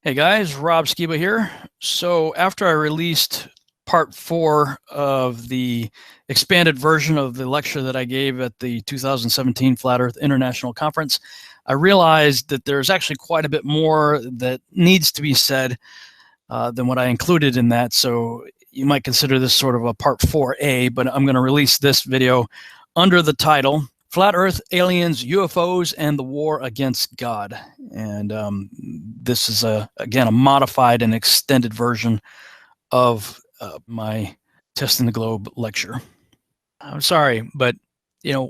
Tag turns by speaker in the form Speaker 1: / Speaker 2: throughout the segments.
Speaker 1: Hey guys, Rob Skiba here. So after I released part 4 of the expanded version of the lecture that I gave at the 2017 Flat Earth International Conference, I realized that there's actually quite a bit more that needs to be said than what I included in that. So you might consider this sort of a part 4A, but I'm going to release this video under the title Flat Earth, Aliens, UFOs, and the War Against God. And this is, again, a modified and extended version of my Testing the Globe lecture. I'm sorry, but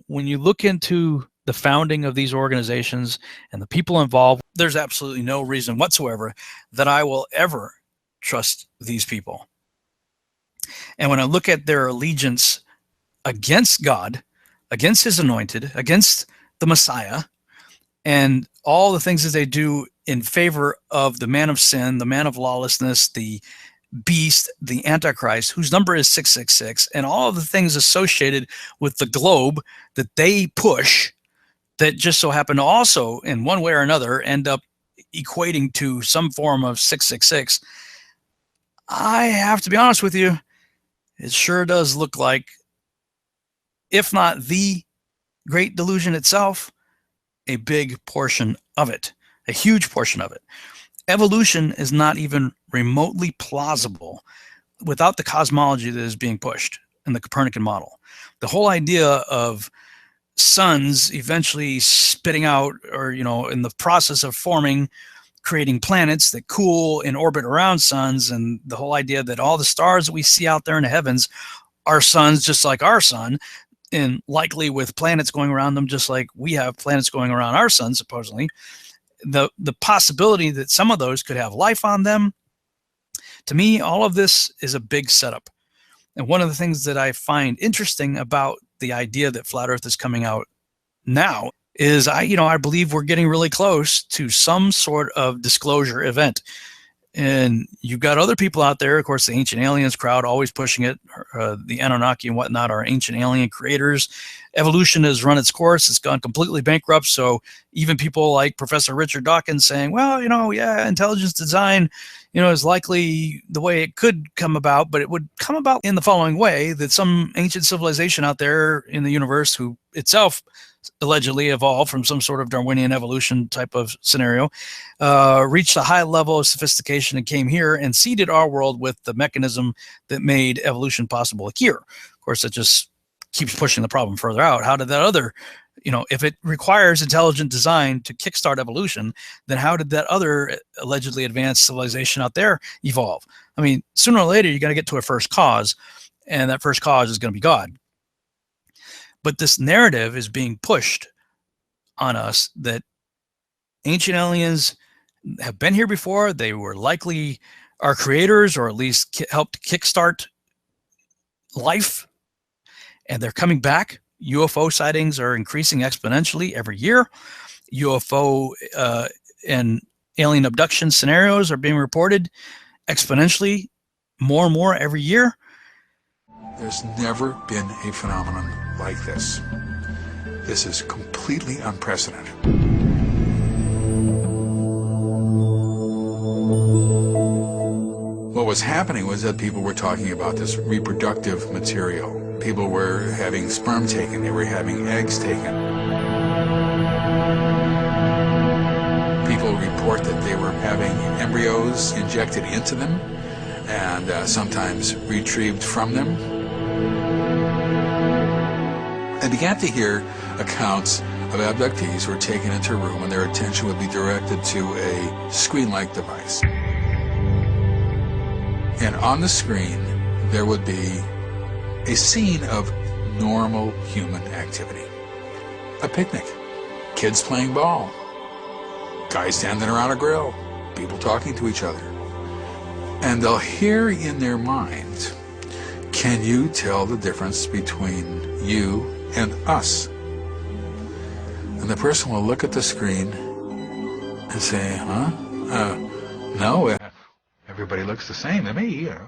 Speaker 1: when you look into the founding of these organizations and the people involved, there's absolutely no reason whatsoever that I will ever trust these people. And when I look at their allegiance against God, against his anointed, against the Messiah, and all the things that they do in favor of the man of sin, the man of lawlessness, the beast, the Antichrist, whose number is 666, and all of the things associated with the globe that they push, that just so happen to also, in one way or another, end up equating to some form of 666, I have to be honest with you, it sure does look like, if not the great delusion itself, a big portion of it, a huge portion of it. Evolution is not even remotely plausible without the cosmology that is being pushed in the Copernican model. The whole idea of suns eventually spitting out, or in the process of forming, creating planets that cool in orbit around suns, and the whole idea that all the stars that we see out there in the heavens are suns just like our sun, and likely with planets going around them just like we have planets going around our sun, supposedly. The possibility that some of those could have life on them, to me, all of this is a big setup. And one of the things that I find interesting about the idea that Flat Earth is coming out now is I believe we're getting really close to some sort of disclosure event. And you've got other people out there, of course, the Ancient Aliens crowd always pushing it. The Anunnaki and whatnot are ancient alien creators. Evolution has run its course. It's gone completely bankrupt. So even people like Professor Richard Dawkins saying, well, yeah, intelligence design, is likely the way it could come about, but it would come about in the following way, that some ancient civilization out there in the universe, who itself allegedly evolved from some sort of Darwinian evolution type of scenario, reached a high level of sophistication and came here and seeded our world with the mechanism that made evolution possible here. Of course, that just keeps pushing the problem further out. How did that other, if it requires intelligent design to kickstart evolution, then how did that other allegedly advanced civilization out there evolve? I mean, sooner or later, you got to get to a first cause, and that first cause is going to be God. But this narrative is being pushed on us that ancient aliens have been here before. They were likely our creators, or at least helped kickstart life, and they're coming back. UFO sightings are increasing exponentially every year. UFO and alien abduction scenarios are being reported exponentially more and more every year.
Speaker 2: There's never been a phenomenon like this. This is completely unprecedented. What was happening was that people were talking about this reproductive material. People were having sperm taken, they were having eggs taken. People report that they were having embryos injected into them and sometimes retrieved from them. I began to hear accounts of abductees who were taken into a room and their attention would be directed to a screen-like device. And on the screen, there would be a scene of normal human activity. A picnic, kids playing ball, guys standing around a grill, people talking to each other. And they'll hear in their minds, can you tell the difference between you and us? And the person will look at the screen and say, no, everybody looks the same to me, And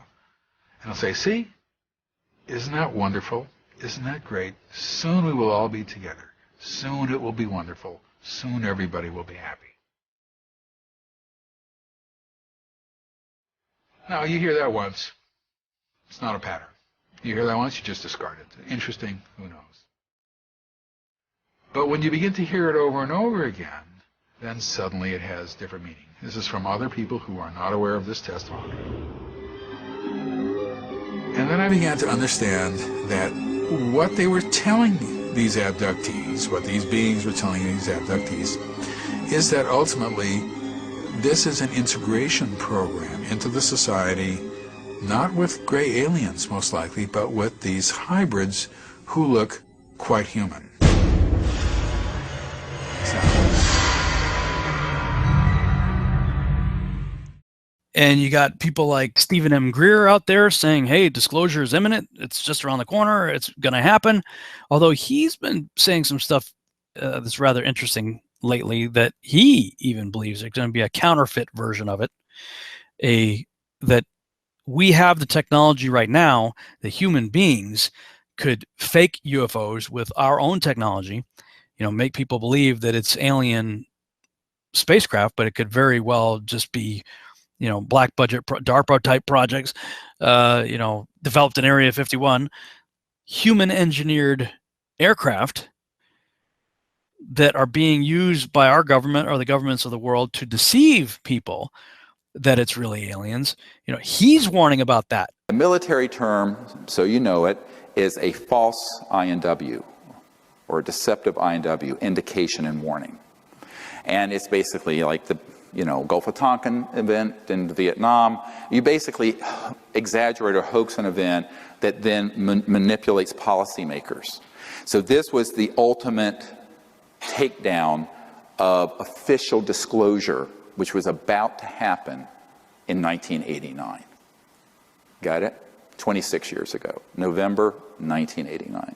Speaker 2: I'll say, see, isn't that wonderful? Isn't that great? Soon we will all be together. Soon it will be wonderful. Soon everybody will be happy. Now, you hear that once. It's not a pattern. You hear that once, you just discard it. Interesting, who knows? But when you begin to hear it over and over again, then suddenly it has different meaning. This is from other people who are not aware of this testimony. And then I began to understand that what they were telling these abductees, what these beings were telling these abductees, is that ultimately this is an integration program into the society, not with gray aliens most likely, but with these hybrids who look quite human.
Speaker 1: And you got people like Stephen M. Greer out there saying, hey, disclosure is imminent. It's just around the corner. It's going to happen. Although he's been saying some stuff that's rather interesting lately, that he even believes there's going to be a counterfeit version of it. That we have the technology right now that human beings could fake UFOs with our own technology, make people believe that it's alien spacecraft, but it could very well just be black budget DARPA type projects, developed in Area 51, human engineered aircraft that are being used by our government or the governments of the world to deceive people that it's really aliens. He's warning about that.
Speaker 3: The military term, so you know it, is a false INW or a deceptive INW, indication and warning. And it's basically like the Gulf of Tonkin event in Vietnam. You basically exaggerate or hoax an event that then manipulates policymakers. So this was the ultimate takedown of official disclosure, which was about to happen in 1989. Got it? 26 years ago, November 1989.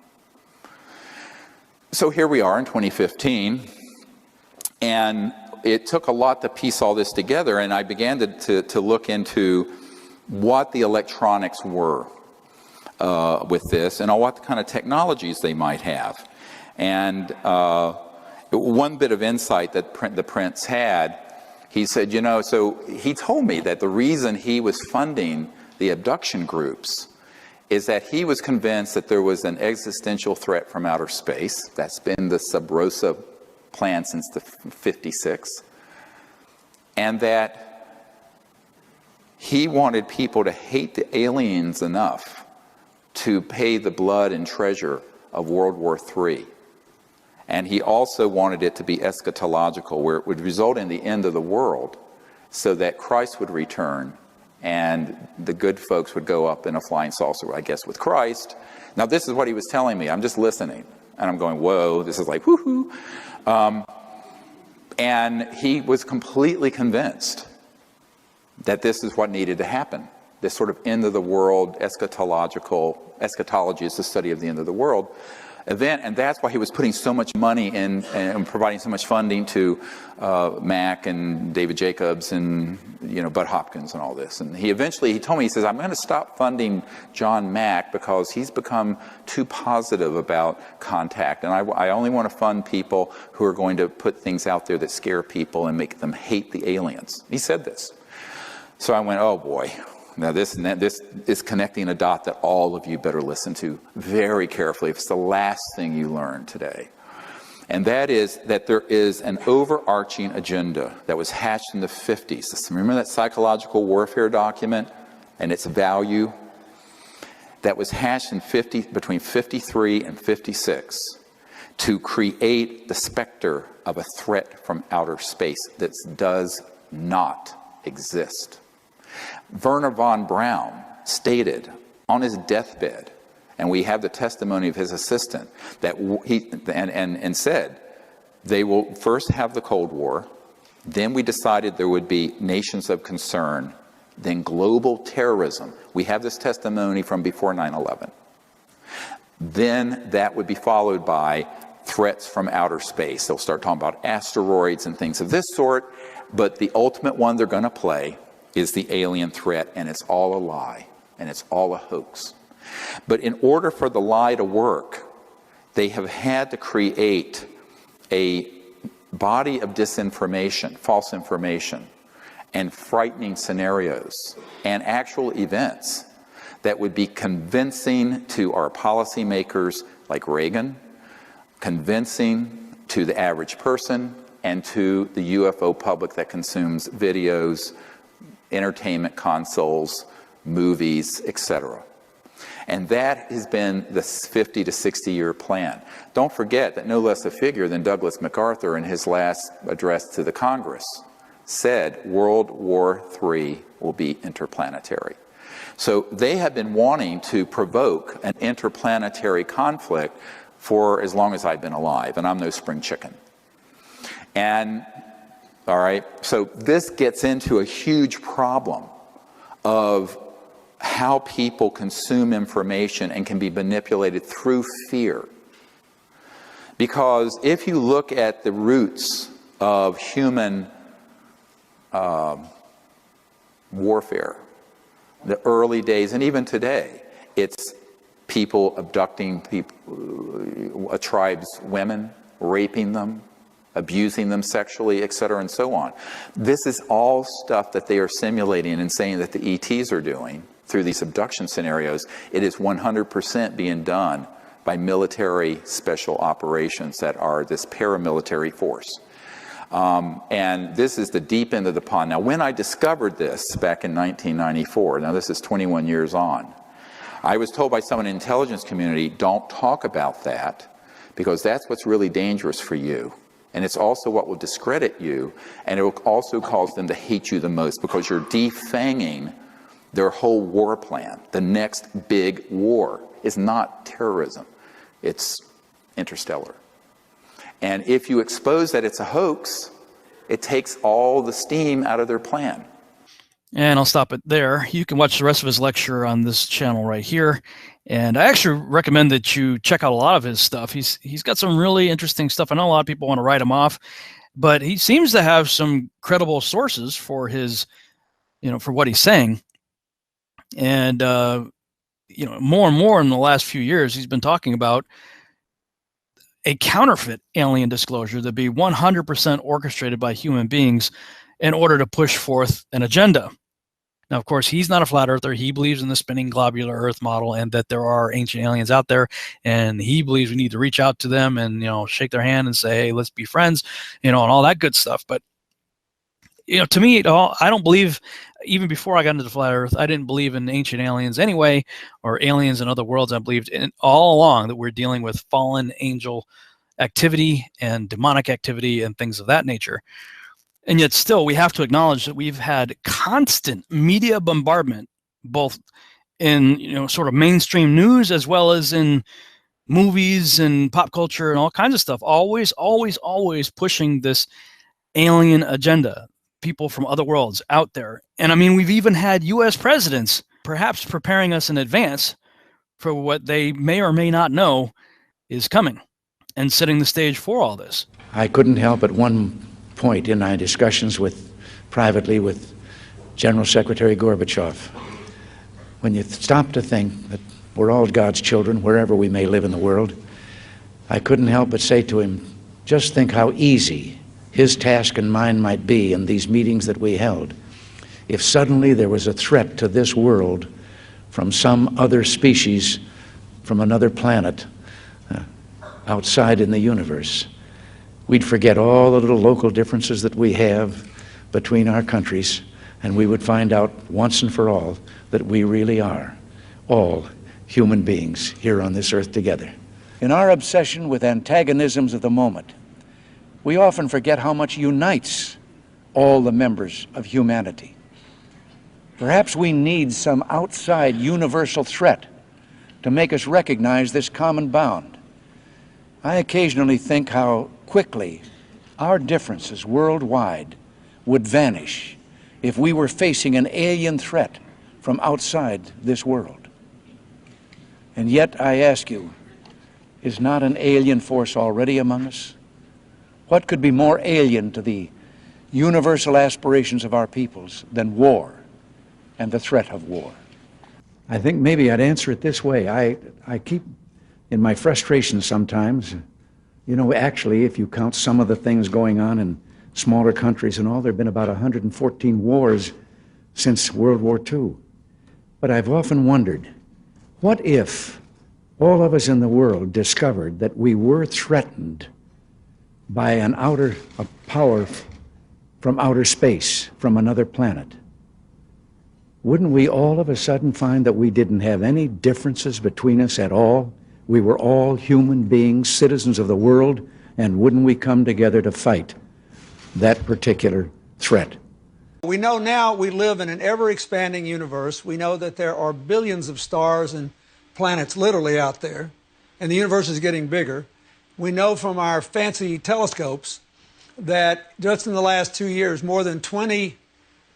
Speaker 3: So here we are in 2015, and it took a lot to piece all this together, and I began to look into what the electronics were with this and what kind of technologies they might have. And one bit of insight that the prince had, he said, so he told me that the reason he was funding the abduction groups is that he was convinced that there was an existential threat from outer space. That's been the Sub Rosa plan since the 56, and that he wanted people to hate the aliens enough to pay the blood and treasure of World War III. And he also wanted it to be eschatological, where it would result in the end of the world, so that Christ would return and the good folks would go up in a flying saucer, I guess, with Christ. Now, this is what he was telling me. I'm just listening, and I'm going, whoa, this is like, woohoo. And he was completely convinced that this is what needed to happen. This sort of end of the world eschatology is the study of the end of the world event, and that's why he was putting so much money in and providing so much funding to Mack and David Jacobs and Bud Hopkins and all this. And he told me, he says, I'm going to stop funding John Mack because he's become too positive about contact, and I only want to fund people who are going to put things out there that scare people and make them hate the aliens. He said this. So I went, oh boy. Now this is connecting a dot that all of you better listen to very carefully. It's the last thing you learn today. And that is that there is an overarching agenda that was hatched in the 50s. Remember that psychological warfare document and its value? That was hatched in between 53 and 56 to create the specter of a threat from outer space that does not exist. Werner von Braun stated on his deathbed, and we have the testimony of his assistant, that and said, they will first have the Cold War, then we decided there would be nations of concern, then global terrorism. We have this testimony from before 9/11. Then that would be followed by threats from outer space. They'll start talking about asteroids and things of this sort, but the ultimate one they're going to play is the alien threat, and it's all a lie, and it's all a hoax. But in order for the lie to work, they have had to create a body of disinformation, false information, and frightening scenarios and actual events that would be convincing to our policymakers like Reagan, convincing to the average person, and to the UFO public that consumes videos, entertainment consoles, movies, etc. And that has been the 50 to 60 year plan. Don't forget that no less a figure than Douglas MacArthur in his last address to the Congress said World War III will be interplanetary. So they have been wanting to provoke an interplanetary conflict for as long as I've been alive, and I'm no spring chicken. And, all right, so this gets into a huge problem of how people consume information and can be manipulated through fear. Because if you look at the roots of human warfare, the early days, and even today, it's people abducting people, a tribe's women, raping them, abusing them sexually, etc., and so on. This is all stuff that they are simulating and saying that the ETs are doing through these abduction scenarios. It is 100% being done by military special operations that are this paramilitary force. And this is the deep end of the pond. Now, when I discovered this back in 1994, now this is 21 years on, I was told by someone in the intelligence community, don't talk about that, because that's what's really dangerous for you. And it's also what will discredit you, and it will also cause them to hate you the most, because you're defanging their whole war plan. The next big war is not terrorism, it's interstellar. And if you expose that it's a hoax, it takes all the steam out of their plan.
Speaker 1: And I'll stop it there. You can watch the rest of his lecture on this channel right here. And I actually recommend that you check out a lot of his stuff. He's got some really interesting stuff. I know a lot of people want to write him off, but he seems to have some credible sources for his, for what he's saying. And, more and more in the last few years, he's been talking about a counterfeit alien disclosure that be 100% orchestrated by human beings in order to push forth an agenda. Now, of course, he's not a flat earther. He believes in the spinning globular earth model and that there are ancient aliens out there. And he believes we need to reach out to them and, shake their hand and say, hey, let's be friends, and all that good stuff. But, to me, I don't believe, even before I got into the flat earth, I didn't believe in ancient aliens anyway, or aliens in other worlds. I believed in all along that we're dealing with fallen angel activity and demonic activity and things of that nature. And yet still, we have to acknowledge that we've had constant media bombardment, both in, sort of mainstream news as well as in movies and pop culture and all kinds of stuff, always, always, always pushing this alien agenda. People from other worlds out there. And I mean, we've even had US presidents perhaps preparing us in advance for what they may or may not know is coming and setting the stage for all this.
Speaker 4: I couldn't help at one point in my discussions privately with General Secretary Gorbachev, when you stop to think that we're all God's children wherever we may live in the world, I couldn't help but say to him, just think how easy his task and mine might be in these meetings that we held if suddenly there was a threat to this world from some other species from another planet outside in the universe. We'd forget all the little local differences that we have between our countries, and we would find out once and for all that we really are all human beings here on this earth together. In our obsession with antagonisms of the moment, we often forget how much unites all the members of humanity. Perhaps we need some outside universal threat to make us recognize this common bound. I occasionally think how quickly our differences worldwide would vanish if we were facing an alien threat from outside this world. And yet, I ask you, is not an alien force already among us? What could be more alien to the universal aspirations of our peoples than war and the threat of war? I think maybe I'd answer it this way. I keep, in my frustration sometimes, actually, if you count some of the things going on in smaller countries and all. There have been about 114 wars since World War II. But I've often wondered, what if all of us in the world discovered that we were threatened by a power from outer space, from another planet? Wouldn't we all of a sudden find that we didn't have any differences between us at all? We were all human beings, citizens of the world, and wouldn't we come together to fight that particular threat?
Speaker 5: We know now we live in an ever-expanding universe. We know that there are billions of stars and planets literally out there, and the universe is getting bigger. We know from our fancy telescopes that just in the last 2 years, more than 20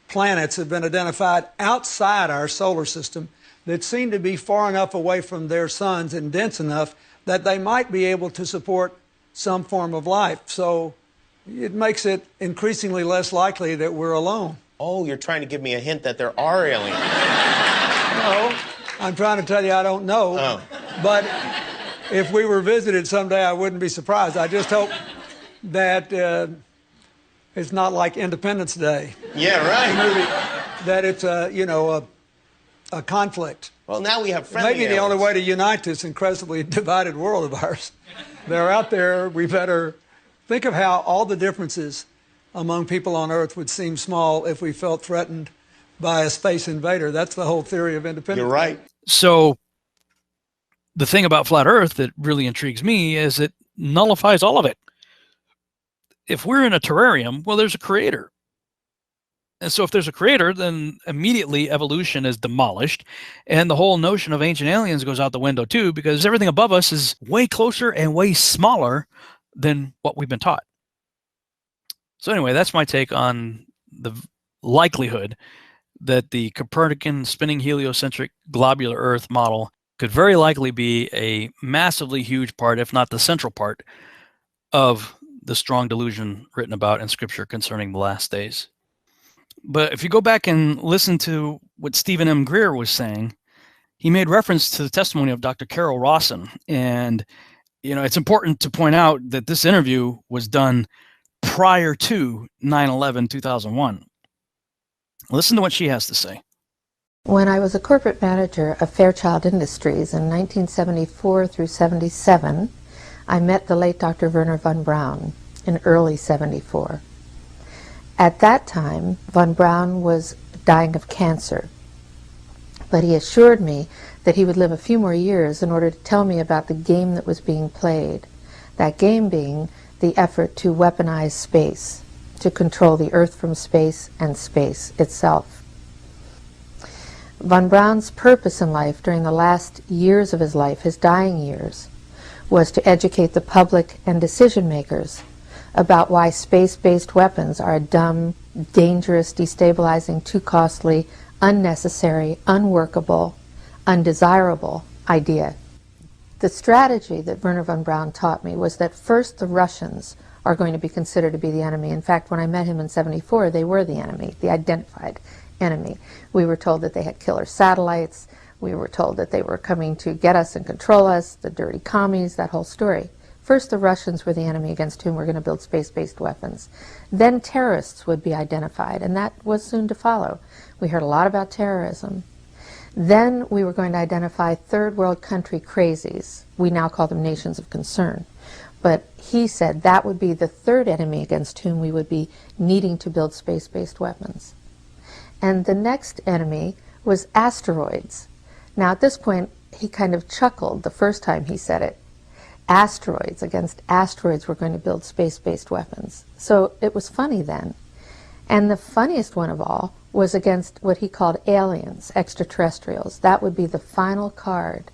Speaker 5: planets have been identified outside our solar system that seem to be far enough away from their suns and dense enough that they might be able to support some form of life. So it makes it increasingly less likely that we're alone.
Speaker 6: Oh, you're trying to give me a hint that there are aliens.
Speaker 5: No, I'm trying to tell you I don't know.
Speaker 6: Oh.
Speaker 5: But if we were visited someday, I wouldn't be surprised. I just hope that it's not like Independence Day.
Speaker 6: Yeah, right.
Speaker 5: That it's a conflict.
Speaker 6: Well, now we have friendly
Speaker 5: Maybe the only way to unite this incredibly divided world of ours. They're out there. We better think of how all the differences among people on Earth would seem small if we felt threatened by a space invader. That's the whole theory of independence.
Speaker 6: You're right.
Speaker 1: So the thing about flat Earth that really intrigues me is it nullifies all of it. If we're in a terrarium, well, there's a creator. And so if there's a creator, then immediately evolution is demolished. And the whole notion of ancient aliens goes out the window too, because everything above us is way closer and way smaller than what we've been taught. So anyway, that's my take on the likelihood that the Copernican spinning heliocentric globular Earth model could very likely be a massively huge part, if not the central part, of the strong delusion written about in Scripture concerning the last days. But if you go back and listen to what Stephen M. Greer was saying, he made reference to the testimony of Dr. Carol Rosin. And, it's important to point out that this interview was done prior to 9/11/2001. Listen to what she has to say.
Speaker 7: When I was a corporate manager of Fairchild Industries in 1974 through 77, I met the late Dr. Werner von Braun in early 74. At that time, von Braun was dying of cancer, but he assured me that he would live a few more years in order to tell me about the game that was being played, that game being the effort to weaponize space, to control the Earth from space and space itself. Von Braun's purpose in life during the last years of his life, his dying years, was to educate the public and decision makers about why space-based weapons are a dumb, dangerous, destabilizing, too costly, unnecessary, unworkable, undesirable idea. The strategy that Werner von Braun taught me was that first the Russians are going to be considered to be the enemy. In fact, when I met him in 74, they were the enemy, the identified enemy. We were told that they had killer satellites. We were told that they were coming to get us and control us, the dirty commies, that whole story. First, the Russians were the enemy against whom we're going to build space-based weapons. Then terrorists would be identified, and that was soon to follow. We heard a lot about terrorism. Then we were going to identify third world country crazies. We now call them nations of concern. But he said that would be the third enemy against whom we would be needing to build space-based weapons. And the next enemy was asteroids. Now at this point, he kind of chuckled the first time he said it. Asteroids, against asteroids we're going to build space-based weapons. So it was funny then. And the funniest one of all was against what he called aliens, extraterrestrials. That would be the final card.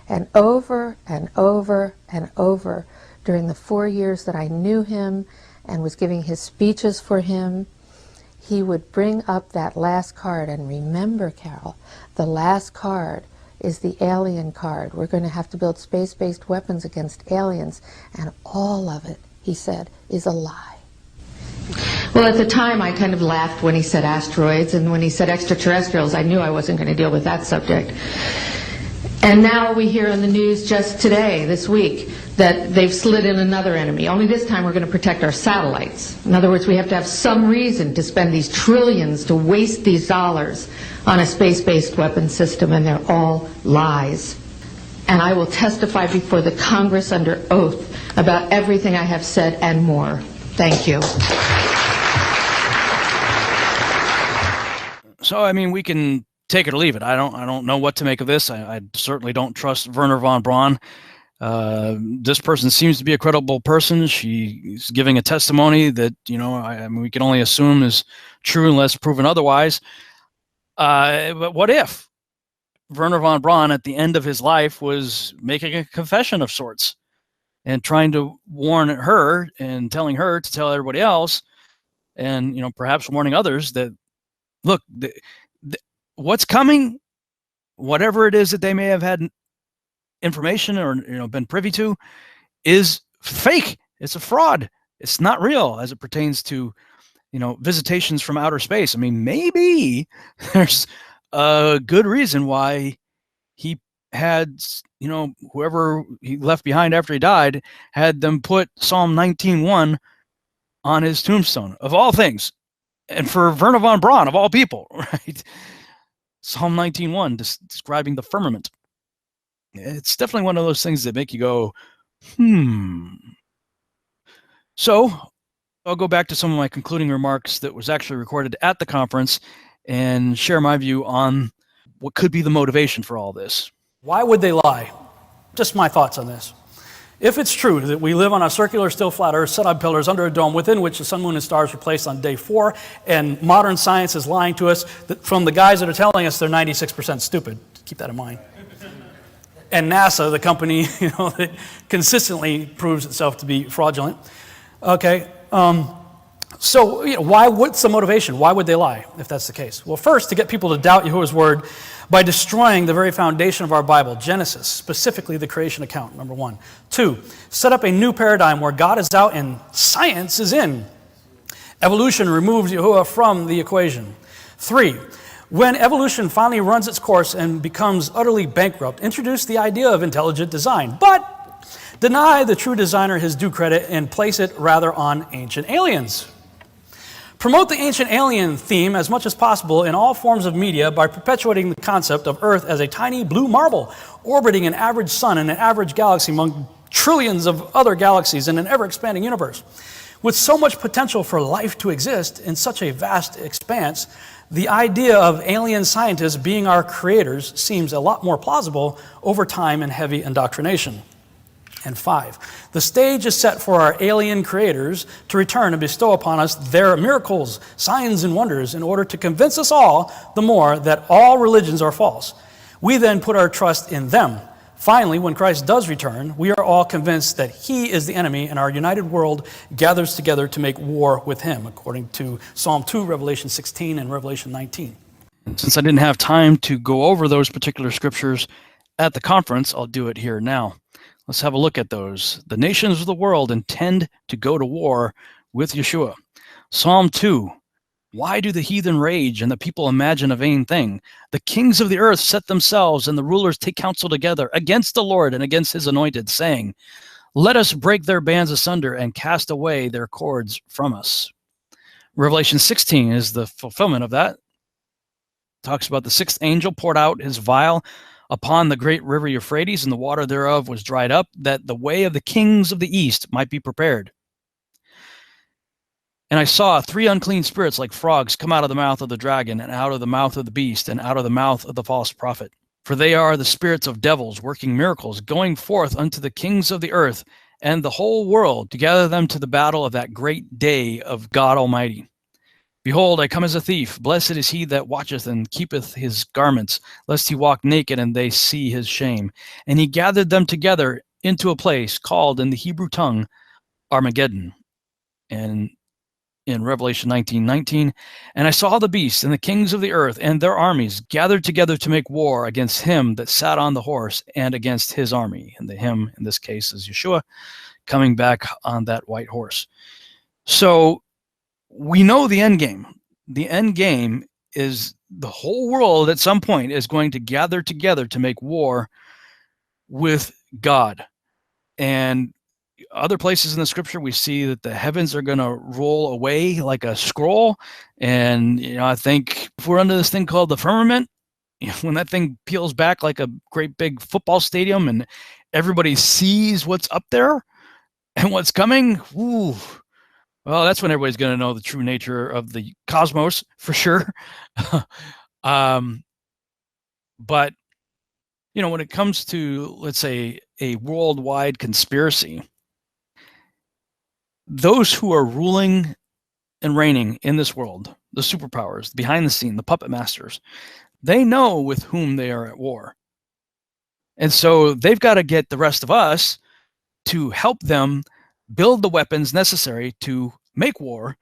Speaker 7: And over and over and over during the 4 years that I knew him and was giving his speeches for him, he would bring up that last card. And remember, Carol, the last card is the alien card. We're going to have to build space-based weapons against aliens. And all of it, he said, is a lie. Well, at the time, I kind of laughed when he said asteroids, and when he said extraterrestrials, I knew I wasn't going to deal with that subject. And now we hear in the news just today, this week, that they've slid in another enemy. Only this time we're going to protect our satellites. In other words, we have to have some reason to spend these trillions, to waste these dollars on a space-based weapon system, and they're all lies. And I will testify before the Congress under oath about everything I have said and more. Thank you.
Speaker 1: So, I mean, we can take it or leave it. I don't know what to make of this. I certainly don't trust Wernher von Braun. This person seems to be a credible person. She's giving a testimony that, you know, I mean, we can only assume is true unless proven otherwise. But what if Wernher von Braun at the end of his life was making a confession of sorts and trying to warn her and telling her to tell everybody else, and, you know, perhaps warning others that, look, what's coming, whatever it is that they may have had information or, you know, been privy to, is fake. It's a fraud. It's not real as it pertains to, you know, visitations from outer space. I mean, maybe there's a good reason why he had, you know, whoever he left behind after he died, had them put Psalm 19:1 on his tombstone, of all things. And for Wernher von Braun, of all people, right? Psalm 19:1, describing the firmament. It's definitely one of those things that make you go, So I'll go back to some of my concluding remarks that was actually recorded at the conference and share my view on what could be the motivation for all this.
Speaker 8: Why would they lie? Just my thoughts on this. If it's true that we live on a circular, still flat Earth set on pillars under a dome within which the sun, moon, and stars were placed on day 4, and modern science is lying to us, from the guys that are telling us they're 96% stupid, keep that in mind. And NASA, the company, you know, that consistently proves itself to be fraudulent. Okay, so, you know, what's the motivation? Why would they lie if that's the case? Well, first, to get people to doubt Yahuwah's word by destroying the very foundation of our Bible, Genesis, specifically the creation account, number 1. 2, set up a new paradigm where God is out and science is in. Evolution removes Yahuwah from the equation. 3, when evolution finally runs its course and becomes utterly bankrupt, introduce the idea of intelligent design, but deny the true designer his due credit and place it rather on ancient aliens. Promote the ancient alien theme as much as possible in all forms of media by perpetuating the concept of Earth as a tiny blue marble orbiting an average sun in an average galaxy among trillions of other galaxies in an ever-expanding universe. With so much potential for life to exist in such a vast expanse, the idea of alien scientists being our creators seems a lot more plausible over time and heavy indoctrination. And 5, the stage is set for our alien creators to return and bestow upon us their miracles, signs, and wonders in order to convince us all the more that all religions are false. We then put our trust in them. Finally, when Christ does return, we are all convinced that he is the enemy and our united world gathers together to make war with him, according to Psalm 2, Revelation 16, and Revelation 19.
Speaker 1: Since I didn't have time to go over those particular scriptures at the conference, I'll do it here now. Let's have a look at those. The nations of the world intend to go to war with Yeshua. Psalm 2. Why do the heathen rage and the people imagine a vain thing? The kings of the earth set themselves and the rulers take counsel together against the Lord and against his anointed, saying, let us break their bands asunder and cast away their cords from us. Revelation 16 is the fulfillment of that. It talks about the 6th angel poured out his vial upon the great river Euphrates, and the water thereof was dried up, that the way of the kings of the east might be prepared. And I saw 3 unclean spirits like frogs come out of the mouth of the dragon, and out of the mouth of the beast, and out of the mouth of the false prophet. For they are the spirits of devils, working miracles, going forth unto the kings of the earth and the whole world, to gather them to the battle of that great day of God Almighty. Behold, I come as a thief. Blessed is he that watcheth and keepeth his garments, lest he walk naked and they see his shame. And he gathered them together into a place called in the Hebrew tongue Armageddon. And in Revelation 19:19, and I saw the beast and the kings of the earth and their armies gathered together to make war against him that sat on the horse and against his army. And the him in this case is Yeshua coming back on that white horse. So we know the end game. The end game is the whole world at some point is going to gather together to make war with God. And other places in the scripture, we see that the heavens are going to roll away like a scroll. And, I think if we're under this thing called the firmament, when that thing peels back like a great big football stadium and everybody sees what's up there and what's coming, ooh, well, that's when everybody's going to know the true nature of the cosmos for sure. But, when it comes to, let's say, a worldwide conspiracy, those who are ruling and reigning in this world, the superpowers, behind the scene, the puppet masters, they know with whom they are at war. And so they've got to get the rest of us to help them build the weapons necessary to make war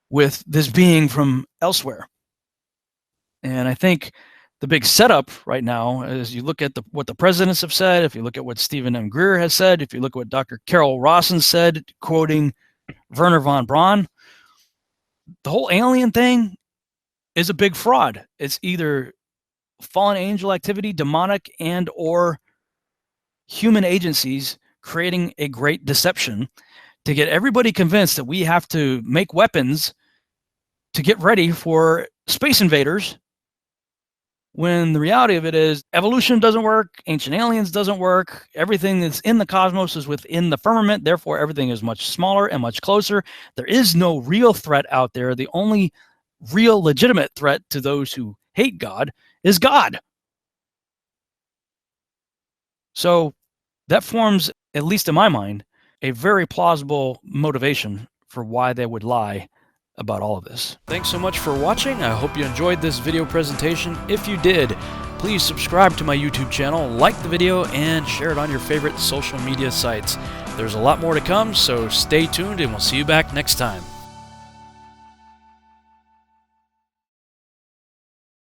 Speaker 1: with this being from elsewhere. And I think the big setup right now, as you look at what the presidents have said, if you look at what Stephen M. Greer has said, if you look at what Dr. Carol Rosin said, quoting Werner von Braun, the whole alien thing is a big fraud. It's either fallen angel activity, demonic, and or human agencies creating a great deception to get everybody convinced that we have to make weapons to get ready for space invaders, when the reality of it is evolution doesn't work, ancient aliens doesn't work, everything that's in the cosmos is within the firmament, therefore everything is much smaller and much closer. There is no real threat out there. The only real legitimate threat to those who hate God is God. So that forms, at least in my mind, a very plausible motivation for why they would lie about all of this. Thanks so much for watching. I hope you enjoyed this video presentation. If you did, please subscribe to my YouTube channel, like the video, and share it on your favorite social media sites. There's a lot more to come, so stay tuned and we'll see you back next time.